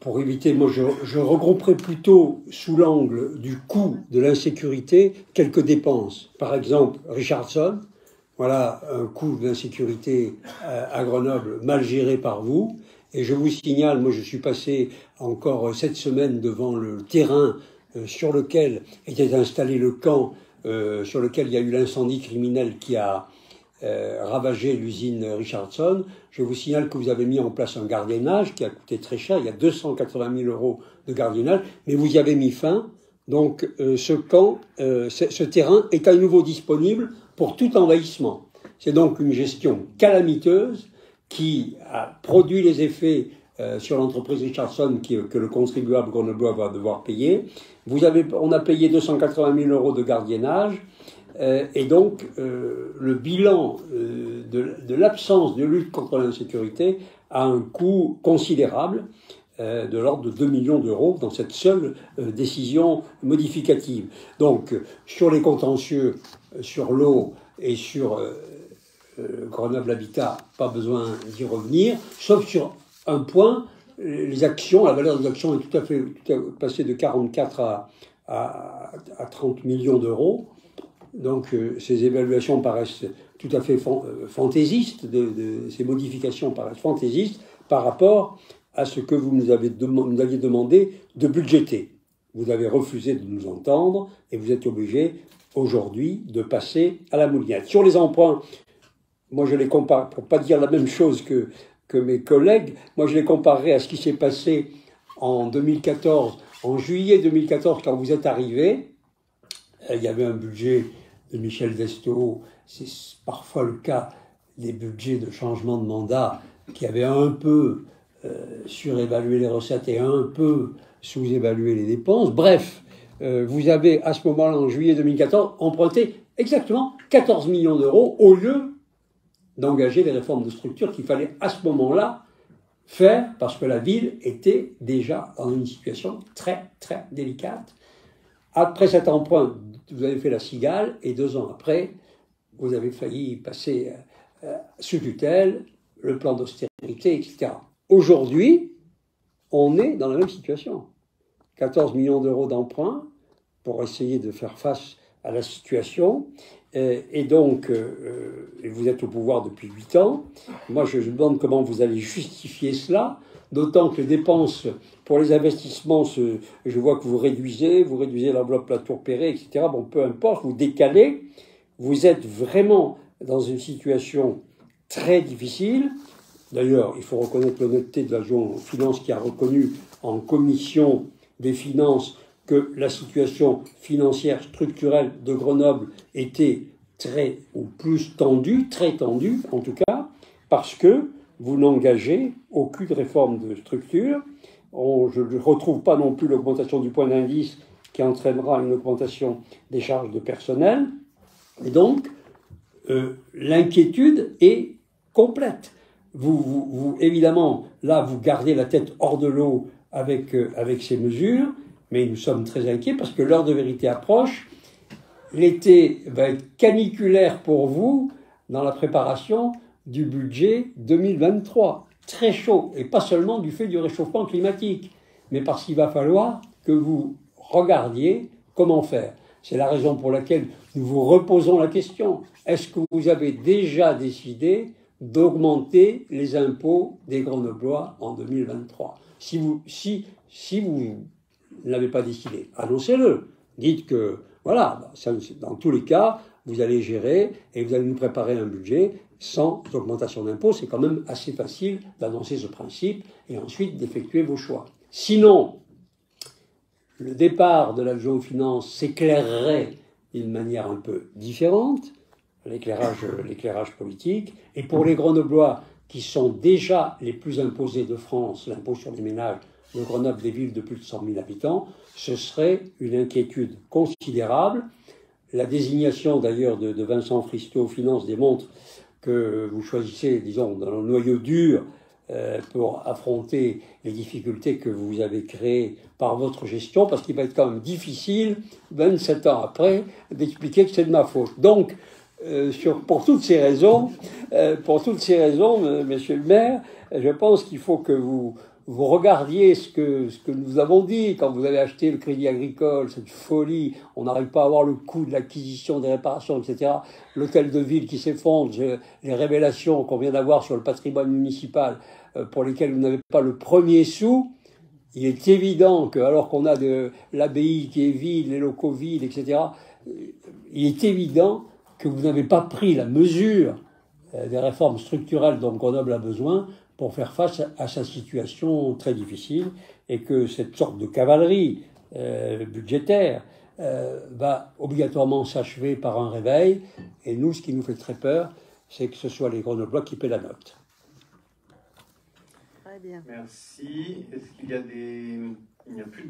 pour éviter, moi je regrouperai plutôt sous l'angle du coût de l'insécurité quelques dépenses. Par exemple, Richardson, voilà un coût de l'insécurité à Grenoble mal géré par vous. Et je vous signale, moi je suis passé encore cette semaine devant le terrain sur lequel était installé le camp, sur lequel il y a eu l'incendie criminel qui a ravagé l'usine Richardson. Je vous signale que vous avez mis en place un gardiennage qui a coûté très cher, il y a 280 000 € de gardiennage, mais vous y avez mis fin. Donc ce camp, ce terrain est à nouveau disponible pour tout envahissement. C'est donc une gestion calamiteuse qui a produit les effets sur l'entreprise Richardson que le contribuable grenoblois va devoir payer. On a payé 280 000 € de gardiennage. Et donc, le bilan de l'absence de lutte contre l'insécurité a un coût considérable, de l'ordre de 2 millions d'euros dans cette seule décision modificative. Donc, sur les contentieux, sur l'eau et sur Grenoble Habitat, pas besoin d'y revenir, sauf sur un point, les actions, la valeur des actions est tout à fait passée de 44 à 30 millions d'euros. Donc ces évaluations paraissent tout à fait fantaisistes, ces modifications paraissent fantaisistes par rapport à ce que vous nous aviez demandé de budgéter. Vous avez refusé de nous entendre et vous êtes obligé aujourd'hui de passer à la moulinette. Sur les emprunts, moi je les compare, pour ne pas dire la même chose que mes collègues, moi je les comparerai à ce qui s'est passé en 2014, en juillet 2014 quand vous êtes arrivés. Il y avait un budget de Michel Destot, c'est parfois le cas des budgets de changement de mandat qui avaient un peu surévalué les recettes et un peu sous-évalué les dépenses. Bref, vous avez à ce moment-là, en juillet 2014, emprunté exactement 14 millions d'euros au lieu d'engager les réformes de structure qu'il fallait à ce moment-là faire parce que la ville était déjà dans une situation très très délicate. Après cet emprunt, vous avez fait la cigale et 2 ans après, vous avez failli passer sous tutelle, le plan d'austérité, etc. Aujourd'hui, on est dans la même situation. 14 millions d'euros d'emprunt pour essayer de faire face à la situation. Et donc, vous êtes au pouvoir depuis 8 ans. Moi, je me demande comment vous allez justifier cela. D'autant que les dépenses pour les investissements, je vois que vous réduisez l'enveloppe La Tour Perret, etc. Bon, peu importe, vous décalez. Vous êtes vraiment dans une situation très difficile. D'ailleurs, il faut reconnaître l'honnêteté de l'adjoint aux finances qui a reconnu en commission des finances que la situation financière structurelle de Grenoble était plus tendue, très tendue en tout cas, parce que vous n'engagez aucune réforme de structure. Je ne retrouve pas non plus l'augmentation du point d'indice qui entraînera une augmentation des charges de personnel. Et donc, l'inquiétude est complète. Évidemment, là, vous gardez la tête hors de l'eau avec ces mesures, mais nous sommes très inquiets parce que l'heure de vérité approche. L'été va être caniculaire pour vous dans la préparation du budget 2023. Très chaud, et pas seulement du fait du réchauffement climatique, mais parce qu'il va falloir que vous regardiez comment faire. C'est la raison pour laquelle nous vous reposons la question. Est-ce que vous avez déjà décidé d'augmenter les impôts des Grenoblois en 2023 ? Si vous ne l'avez pas décidé, annoncez-le. Dites que, voilà, dans tous les cas, vous allez gérer et vous allez nous préparer un budget sans augmentation d'impôts. C'est quand même assez facile d'annoncer ce principe et ensuite d'effectuer vos choix. Sinon, le départ de l'adjoint aux finances s'éclairerait d'une manière un peu différente, l'éclairage politique. Et pour les Grenoblois, qui sont déjà les plus imposés de France, l'impôt sur les ménages de Grenoble, des villes de plus de 100 000 habitants, ce serait une inquiétude considérable. La désignation d'ailleurs de Vincent Fristo aux finances démontre que vous choisissez, disons, dans le noyau dur pour affronter les difficultés que vous avez créées par votre gestion, parce qu'il va être quand même difficile, 27 ans après, d'expliquer que c'est de ma faute. Donc, pour toutes ces raisons, monsieur le maire, je pense qu'il faut que vous vous regardiez ce que nous avons dit quand vous avez acheté le crédit agricole, cette folie, on n'arrive pas à avoir le coût de l'acquisition, des réparations, etc. L'hôtel de ville qui s'effondre, les révélations qu'on vient d'avoir sur le patrimoine municipal pour lesquelles vous n'avez pas le premier sou. Il est évident que, alors qu'on a de l'abbaye qui est vide, les locaux vides, etc., il est évident que vous n'avez pas pris la mesure des réformes structurelles dont Grenoble a besoin pour faire face à sa situation très difficile, et que cette sorte de cavalerie budgétaire va obligatoirement s'achever par un réveil. Et nous, ce qui nous fait très peur, c'est que ce soit les Grenoblois qui paient la note. Très bien. Merci. Est-ce qu'il y a des... Il n'y a plus de